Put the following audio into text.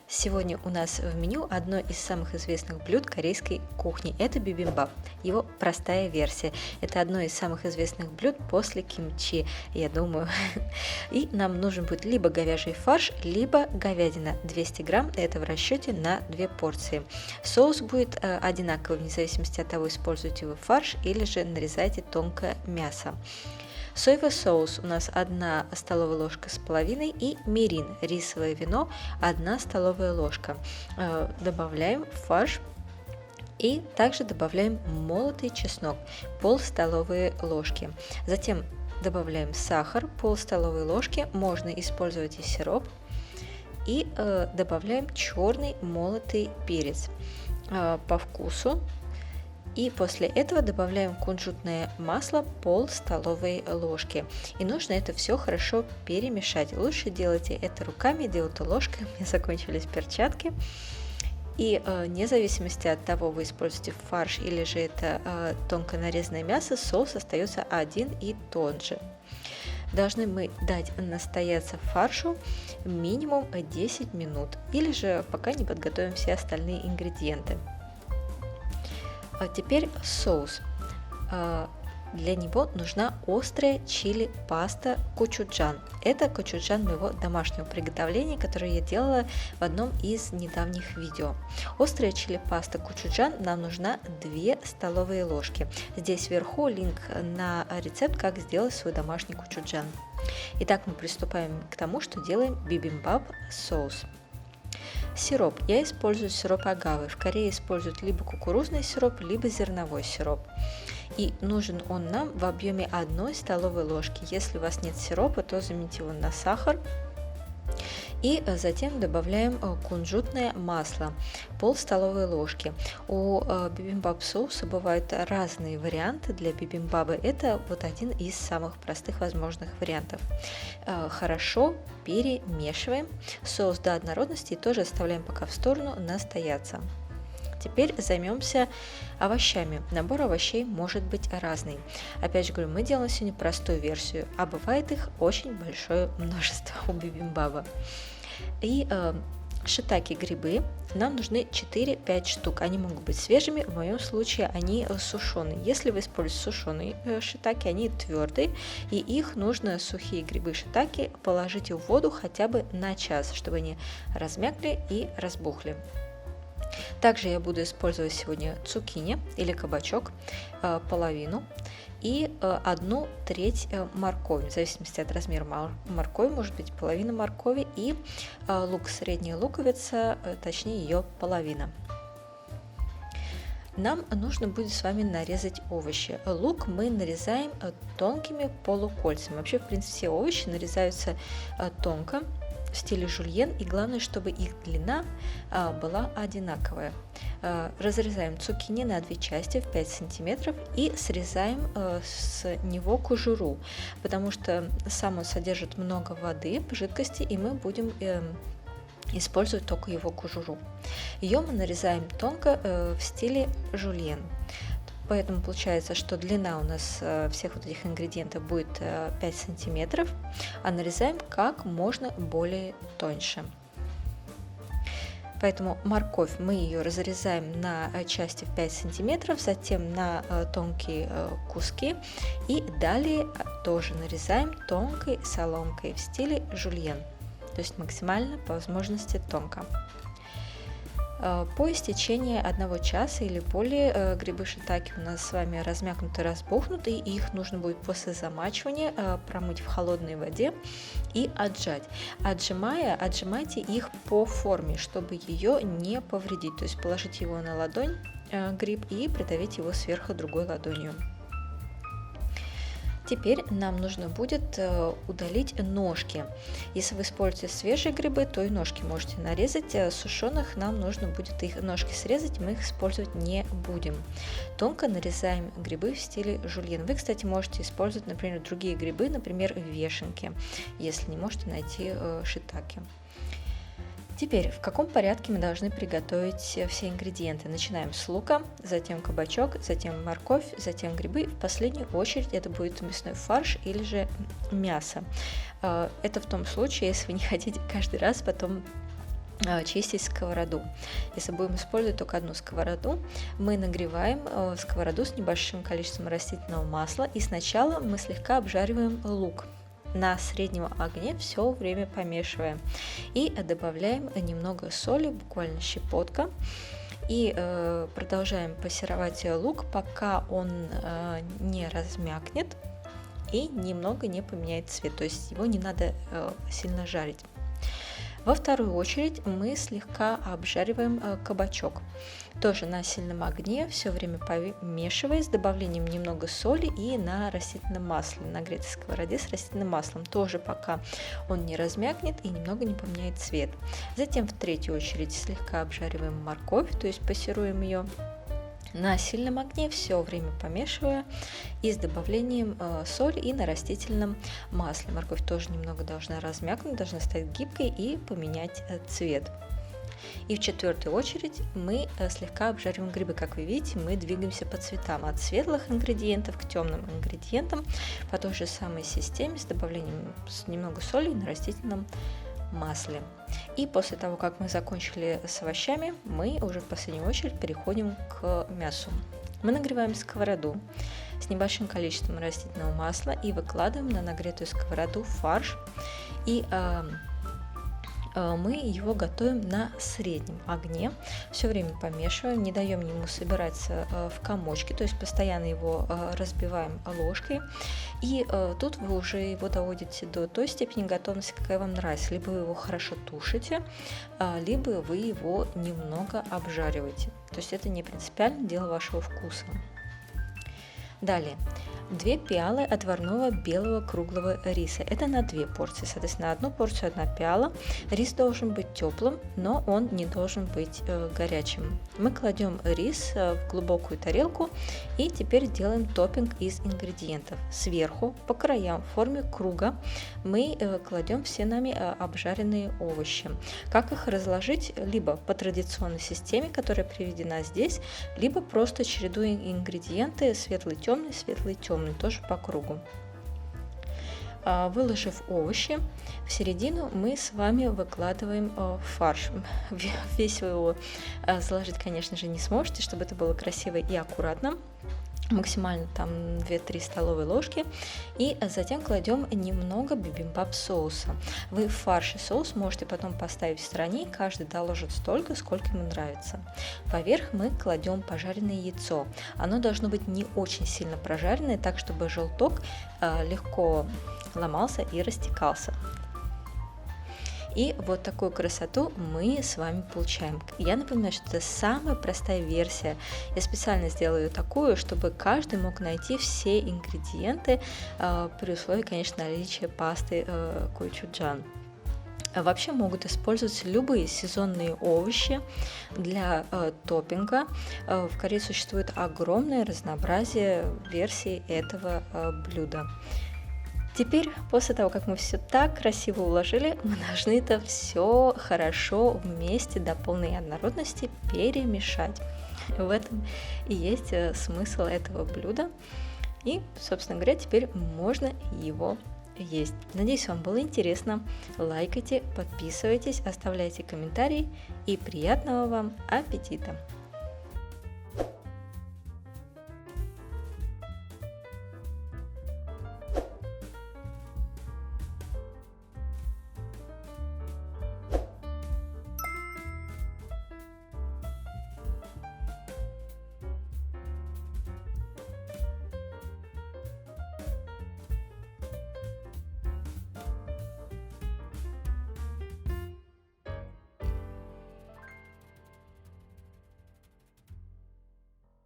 Сегодня у нас в меню одно из самых известных блюд корейской кухни. Это бибимбап, его простая версия. Это одно из самых известных блюд после кимчи, я думаю. И нам нужен будет либо говяжий фарш, либо говядина. 200 грамм, это в расчете на 2 порции. Соус будет одинаковый, вне зависимости от того, используете вы фарш или же нарезаете тонкое мясо. Соевый соус у нас 1 столовая ложка с половиной и мирин, рисовое вино 1 столовая ложка. Добавляем фарш и также добавляем молотый чеснок пол столовой ложки. Затем добавляем сахар пол столовой ложки, можно использовать и сироп. И добавляем черный молотый перец по вкусу. И после этого добавляем кунжутное масло пол столовой ложки. И нужно это все хорошо перемешать. Лучше делайте это руками, делайте ложкой. У меня закончились перчатки. И вне зависимости от того, вы используете фарш или же это тонко нарезанное мясо, соус остается один и тот же. Должны мы дать настояться фаршу минимум 10 минут, или же пока не подготовим все остальные ингредиенты. А теперь соус. Для него нужна острая чили паста кочуджан. Это кочуджан моего домашнего приготовления, которое я делала в одном из недавних видео. Острая чили паста кочуджан нам нужна 2 столовые ложки. Здесь вверху линк на рецепт, как сделать свой домашний кочуджан. Итак, мы приступаем к тому, что делаем бибимбап соус. Сироп. Я использую сироп агавы. В Корее используют либо кукурузный сироп, либо зерновой сироп. И нужен он нам в объеме 1 столовой ложки. Если у вас нет сиропа, то замените его на сахар. И затем добавляем кунжутное масло, пол столовой ложки. У бибимбап соуса бывают разные варианты для бибимбаба. Это вот один из самых простых возможных вариантов. Хорошо перемешиваем соус до однородности и тоже оставляем пока в сторону настояться. Теперь займемся овощами. Набор овощей может быть разный. Опять же говорю, мы делаем сегодня простую версию, а бывает их очень большое множество у бибимбаба. И шитаки грибы нам нужны 4-5 штук. Они могут быть свежими, в моем случае они сушеные. Если вы используете сушеные шитаки, они твердые, и их нужно, сухие грибы шитаки, положить в воду хотя бы на час, чтобы они размякли и разбухли. Также я буду использовать сегодня цукини или кабачок, половину, и 1/3 моркови, в зависимости от размера моркови, может быть половина моркови, и лук, средняя луковица, точнее ее половина. Нам нужно будет с вами нарезать овощи. Лук мы нарезаем тонкими полукольцами. Вообще, в принципе, все овощи нарезаются тонко, в стиле жульен, и главное, чтобы их длина была одинаковая. Разрезаем цукини на 2 части в 5 сантиметров и срезаем с него кожуру, потому что сам он содержит много воды, жидкости, и мы будем использовать только его кожуру. Ее мы нарезаем тонко в стиле жульен. Поэтому получается, что длина у нас всех вот этих ингредиентов будет 5 сантиметров, а нарезаем как можно более тоньше. Поэтому морковь мы ее разрезаем на части в 5 сантиметров, затем на тонкие куски, и далее тоже нарезаем тонкой соломкой в стиле жульен, то есть максимально по возможности тонко. По истечении 1 часа или более грибы шитаки у нас с вами размякнуты, разбухнуты, и их нужно будет после замачивания промыть в холодной воде и отжать. Отжимайте их по форме, чтобы ее не повредить, то есть положить его на ладонь, гриб, и придавить его сверху другой ладонью. Теперь нам нужно будет удалить ножки. Если вы используете свежие грибы, то и ножки можете нарезать. Сушеных нам нужно будет их ножки срезать, мы их использовать не будем. Тонко нарезаем грибы в стиле жульен. Вы, кстати, можете использовать, например, другие грибы, например, вешенки, если не можете найти шитаки. Теперь, в каком порядке мы должны приготовить все ингредиенты? Начинаем с лука, затем кабачок, затем морковь, затем грибы. В последнюю очередь это будет мясной фарш или же мясо. Это в том случае, если вы не хотите каждый раз потом чистить сковороду. Если будем использовать только одну сковороду, мы нагреваем сковороду с небольшим количеством растительного масла, и сначала мы слегка обжариваем лук. На среднем огне все время помешиваем и добавляем немного соли, буквально щепотка, и продолжаем пассеровать лук, пока он не размякнет и немного не поменяет цвет, то есть его не надо сильно жарить. Во вторую очередь мы слегка обжариваем кабачок. Тоже на сильном огне, все время помешивая, с добавлением немного соли и на растительном масле, нагретой сковороде с растительным маслом, тоже пока он не размякнет и немного не поменяет цвет. Затем в третью очередь слегка обжариваем морковь, то есть пассируем ее на сильном огне, все время помешивая и с добавлением соли и на растительном масле. Морковь тоже немного должна размякнуть, должна стать гибкой и поменять цвет. И в четвертую очередь мы слегка обжариваем грибы. Как вы видите, мы двигаемся по цветам от светлых ингредиентов к темным ингредиентам по той же самой системе с добавлением немного соли на растительном масле. И после того, как мы закончили с овощами, мы уже в последнюю очередь переходим к мясу. Мы нагреваем сковороду с небольшим количеством растительного масла и выкладываем на нагретую сковороду фарш, и мы его готовим на среднем огне, все время помешиваем, не даем ему собираться в комочки, то есть постоянно его разбиваем ложкой. И тут вы уже его доводите до той степени готовности, какая вам нравится. Либо вы его хорошо тушите, либо вы его немного обжариваете. То есть это не принципиально, дело вашего вкуса. Далее. 2 пиалы отварного белого круглого риса. Это на 2 порции. Соответственно, на одну порцию 1 пиала. Рис должен быть теплым, но он не должен быть горячим. Мы кладем рис в глубокую тарелку и теперь делаем топпинг из ингредиентов. Сверху, по краям, в форме круга мы кладем все нами обжаренные овощи. Как их разложить? Либо по традиционной системе, которая приведена здесь, либо просто чередуя ингредиенты светлый-темный, тоже по кругу. Выложив овощи, в середину мы с вами выкладываем фарш. Весь вы его заложить, конечно же, не сможете, чтобы это было красиво и аккуратно. Максимально там 2-3 столовые ложки, и затем кладем немного бибимбап соуса. Вы в фарш и соус можете потом поставить в стороне, каждый доложит столько, сколько ему нравится. Поверх мы кладем пожаренное яйцо. Оно должно быть не очень сильно прожаренное, так чтобы желток легко ломался и растекался. И вот такую красоту мы с вами получаем. Я напоминаю, что это самая простая версия. Я специально сделала ее такую, чтобы каждый мог найти все ингредиенты, при условии, конечно, наличия пасты кочуджан. Вообще могут использоваться любые сезонные овощи для топпинга. В Корее существует огромное разнообразие версий этого блюда. Теперь, после того, как мы все так красиво уложили, мы должны это все хорошо вместе до полной однородности перемешать. В этом и есть смысл этого блюда. И, собственно говоря, теперь можно его есть. Надеюсь, вам было интересно. Лайкайте, подписывайтесь, оставляйте комментарии и приятного вам аппетита!